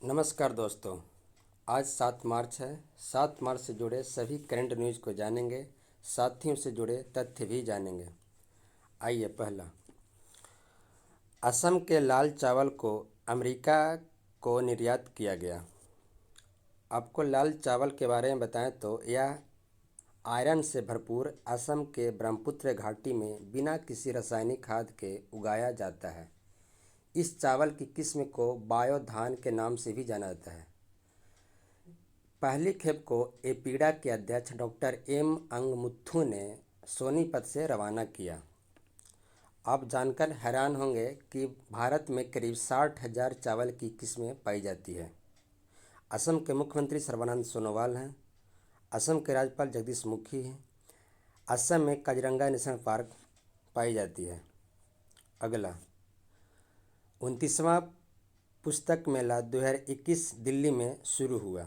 नमस्कार दोस्तों। आज 7 मार्च है। 7 मार्च से जुड़े सभी करंट न्यूज़ को जानेंगे, साथ ही उससे जुड़े तथ्य भी जानेंगे। आइए पहला, असम के लाल चावल को अमेरिका को निर्यात किया गया। आपको लाल चावल के बारे में बताएं तो यह आयरन से भरपूर असम के ब्रह्मपुत्र घाटी में बिना किसी रासायनिक खाद के उगाया जाता है। इस चावल की किस्म को बायो धान के नाम से भी जाना जाता है। पहली खेप को एपीडा के अध्यक्ष डॉक्टर एम अंगमुथु ने सोनीपत से रवाना किया। आप जानकर हैरान होंगे कि भारत में करीब 60,000 चावल की किस्में पाई जाती है। असम के मुख्यमंत्री सर्बानंद सोनोवाल हैं। असम के राज्यपाल जगदीश मुखी हैं। असम में काजीरंगा नेशनल पार्क पाई जाती है। अगला, 29वां पुस्तक मेला 2021 दिल्ली में शुरू हुआ।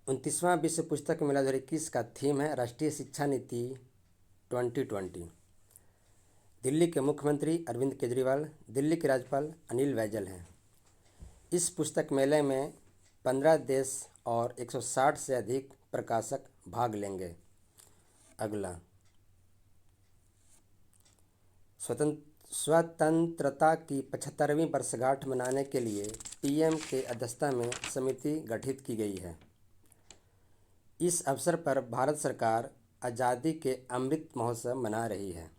29वां विश्व पुस्तक मेला 2021 का थीम है राष्ट्रीय शिक्षा नीति 2020। दिल्ली के मुख्यमंत्री अरविंद केजरीवाल, दिल्ली के राज्यपाल अनिल बैजल हैं। इस पुस्तक मेले में 15 देश और 160 से अधिक प्रकाशक भाग लेंगे। अगला, स्वतंत्रता की 75वीं वर्षगांठ मनाने के लिए पीएम के अध्यक्षता में समिति गठित की गई है। इस अवसर पर भारत सरकार आज़ादी के अमृत महोत्सव मना रही है।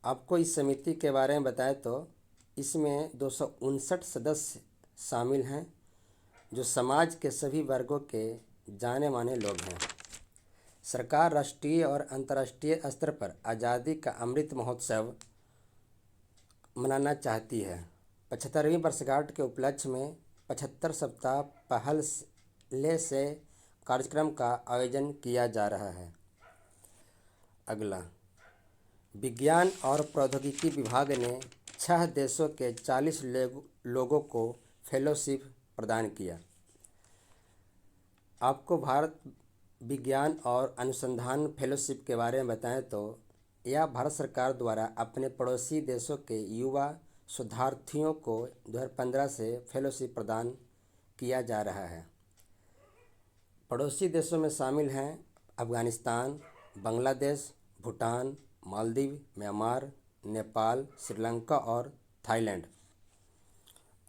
आपको इस समिति के बारे में बताएं तो इसमें 259 सदस्य शामिल हैं, जो समाज के सभी वर्गों के जाने माने लोग हैं। सरकार राष्ट्रीय और अंतर्राष्ट्रीय स्तर पर आज़ादी का अमृत महोत्सव मनाना चाहती है। 75वीं वर्षगांठ के उपलक्ष्य में 75 सप्ताह पहले से कार्यक्रम का आयोजन किया जा रहा है। अगला, विज्ञान और प्रौद्योगिकी विभाग ने 6 देशों के 40 लोगों को फेलोशिप प्रदान किया। आपको भारत विज्ञान और अनुसंधान फेलोशिप के बारे में बताएं तो यह भारत सरकार द्वारा अपने पड़ोसी देशों के युवा शोधार्थियों को 2015 से फेलोशिप प्रदान किया जा रहा है। पड़ोसी देशों में शामिल हैं अफगानिस्तान, बांग्लादेश, भूटान, मालदीव, म्यांमार, नेपाल, श्रीलंका और थाईलैंड।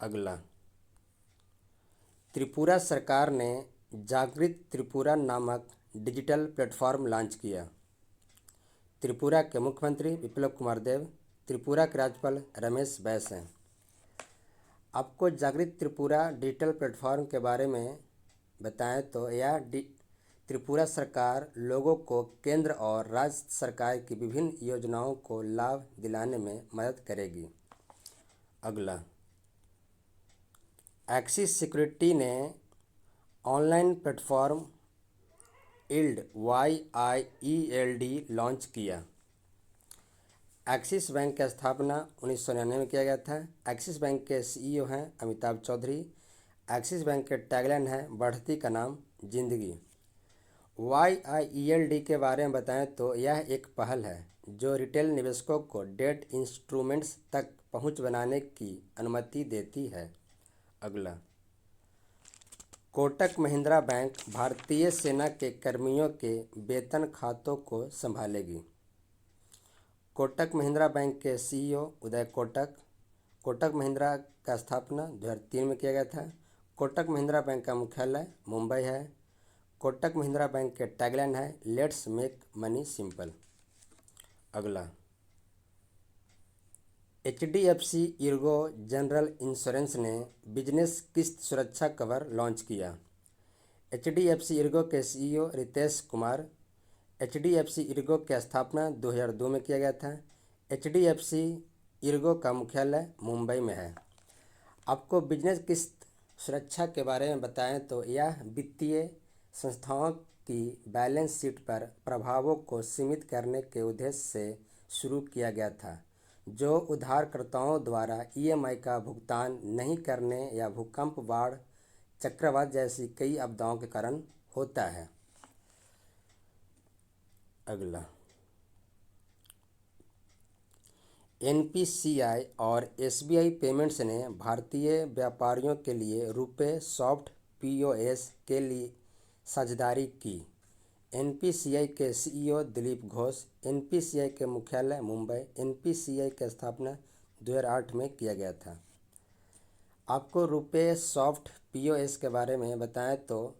अगला, त्रिपुरा सरकार ने जागृत त्रिपुरा नामक डिजिटल प्लेटफॉर्म लॉन्च किया। त्रिपुरा के मुख्यमंत्री विप्लव कुमार देव, त्रिपुरा के राज्यपाल रमेश बैस हैं। आपको जागृत त्रिपुरा डिजिटल प्लेटफॉर्म के बारे में बताएं तो यह त्रिपुरा सरकार लोगों को केंद्र और राज्य सरकार की विभिन्न योजनाओं को लाभ दिलाने में मदद करेगी। अगला, एक्सिस सिक्योरिटी ने online platform yield YIELD launch किया। एक्सिस बैंक की स्थापना 1999 में किया गया था। एक्सिस बैंक के CEO हैं अमिताभ चौधरी। एक्सिस बैंक के टैगलाइन है बढ़ती का नाम जिंदगी। YIELD के बारे में बताएं तो यह एक पहल है जो रिटेल निवेशकों को डेट इंस्ट्रूमेंट्स तक पहुंच बनाने की अनुमति देती है। अगला, कोटक महिंद्रा बैंक भारतीय सेना के कर्मियों के वेतन खातों को संभालेगी। कोटक महिंद्रा बैंक के CEO उदय कोटक। कोटक महिंद्रा का स्थापना 2003 में किया गया था। कोटक महिंद्रा बैंक का मुख्यालय मुंबई है। कोटक महिंद्रा बैंक के टैगलाइन है लेट्स मेक मनी सिंपल। अगला, HDFC इर्गो जनरल इंश्योरेंस ने बिजनेस किस्त सुरक्षा कवर लॉन्च किया। HDFC इर्गो के CEO रितेश कुमार। HDFC इर्गो की स्थापना 2002 में किया गया था। HDFC इर्गो का मुख्यालय मुंबई में है। आपको बिजनेस किस्त सुरक्षा के बारे में बताएं तो यह वित्तीय संस्थाओं की बैलेंस शीट पर प्रभावों को सीमित करने के उद्देश्य से शुरू किया गया था, जो उधारकर्ताओं द्वारा EMI का भुगतान नहीं करने या भूकंप, बाढ़, चक्रवात जैसी कई आपदाओं के कारण होता है। अगला, एनपीसीआई और एसबीआई पेमेंट्स ने भारतीय व्यापारियों के लिए रुपे सॉफ्ट पीओएस के लिए साझेदारी की। एनपीसीआई के सीईओ दिलीप घोष। एनपीसीआई के मुख्यालय मुंबई। एनपीसीआई की स्थापना 2008 में किया गया था। आपको रुपे सॉफ्ट पीओएस के बारे में बताएं तो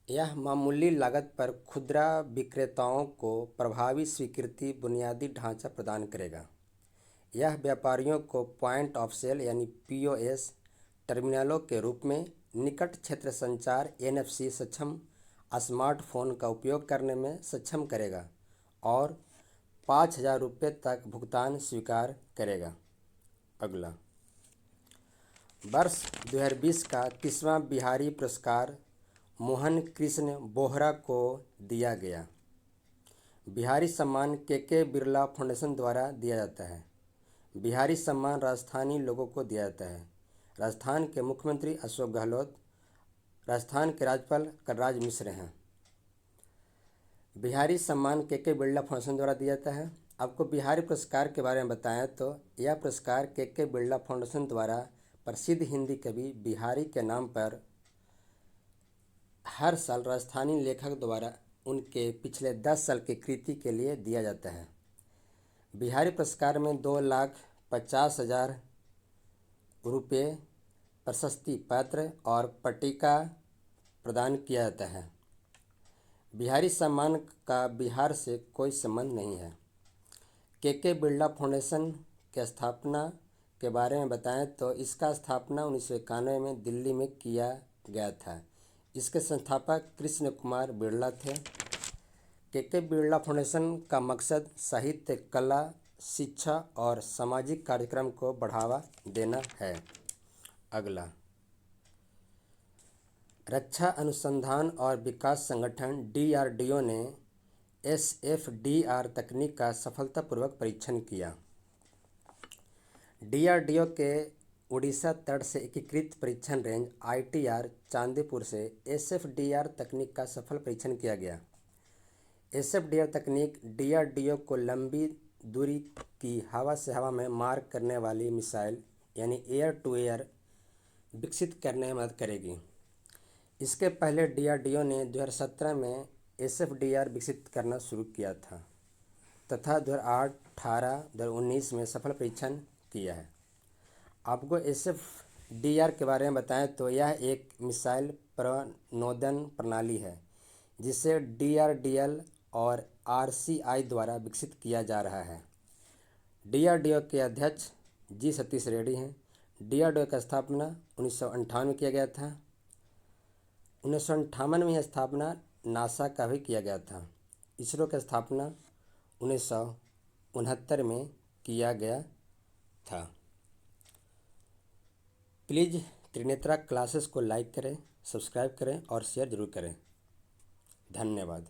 यह मामूली लागत पर खुदरा विक्रेताओं को प्रभावी स्वीकृति बुनियादी ढांचा प्रदान करेगा। यह व्यापारियों को पॉइंट ऑफ सेल यानी पीओएस टर्मिनलों के रूप में निकट क्षेत्र संचार एनएफसी सक्षम स्मार्टफोन का उपयोग करने में सक्षम करेगा और 5,000 रुपये तक भुगतान स्वीकार करेगा। अगला, वर्ष 2020 का 30वां बिहारी पुरस्कार मोहन कृष्ण बोहरा को दिया गया। बिहारी सम्मान के बिरला फाउंडेशन द्वारा दिया जाता है। बिहारी सम्मान राजस्थानी लोगों को दिया जाता है। राजस्थान के मुख्यमंत्री अशोक गहलोत, राजस्थान के राज्यपाल कलराज मिश्र हैं। बिहारी सम्मान के बिरला फाउंडेशन द्वारा दिया जाता है। आपको बिहारी पुरस्कार के बारे में बताएं तो यह पुरस्कार के बिरला फाउंडेशन द्वारा प्रसिद्ध हिंदी कवि बिहारी के नाम पर हर साल राजस्थानी लेखक द्वारा उनके पिछले 10 साल की कृति के लिए दिया जाता है। बिहारी पुरस्कार में 2,50,000 रुपये प्रशस्ति पत्र और पट्टिका प्रदान किया जाता है। बिहारी सम्मान का बिहार से कोई संबंध नहीं है। के बिरला फाउंडेशन की स्थापना के बारे में बताएं तो इसका स्थापना 1991 में दिल्ली में किया गया था। इसके संस्थापक कृष्ण कुमार बिरला थे। के बिरला फाउंडेशन का मकसद साहित्य, कला, शिक्षा और सामाजिक कार्यक्रम को बढ़ावा देना है। अगला, रक्षा अनुसंधान और विकास संगठन डीआरडीओ ने एसएफडीआर तकनीक का सफलतापूर्वक परीक्षण किया। डीआरडीओ के उड़ीसा तट से एकीकृत परीक्षण रेंज आईटीआर चांदीपुर से एसएफडीआर तकनीक का सफल परीक्षण किया गया। एसएफडीआर तकनीक डीआरडीओ को लंबी दूरी की हवा से हवा में मार करने वाली मिसाइल यानी एयर टू एयर विकसित करने में मदद करेगी। इसके पहले डीआरडीओ ने 2017 में एसएफडीआर विकसित करना शुरू किया था तथा 2008, 2018, 2019 में सफल परीक्षण किया है। आपको एसएफडीआर के बारे में बताएं तो यह एक मिसाइल प्रणोदन प्रणाली है जिसे डीआरडीएल और आरसीआई द्वारा विकसित किया जा रहा है। डीआरडीओ के अध्यक्ष जी सतीश रेड्डी हैं। डीआरडीओ का स्थापना 1958 में किया गया था। 1958 में यह स्थापना नासा का भी किया गया था। इसरो की स्थापना 1969 में किया गया था। प्लीज़ त्रिनेत्रा क्लासेस को लाइक करें, सब्सक्राइब करें और शेयर ज़रूर करें। धन्यवाद।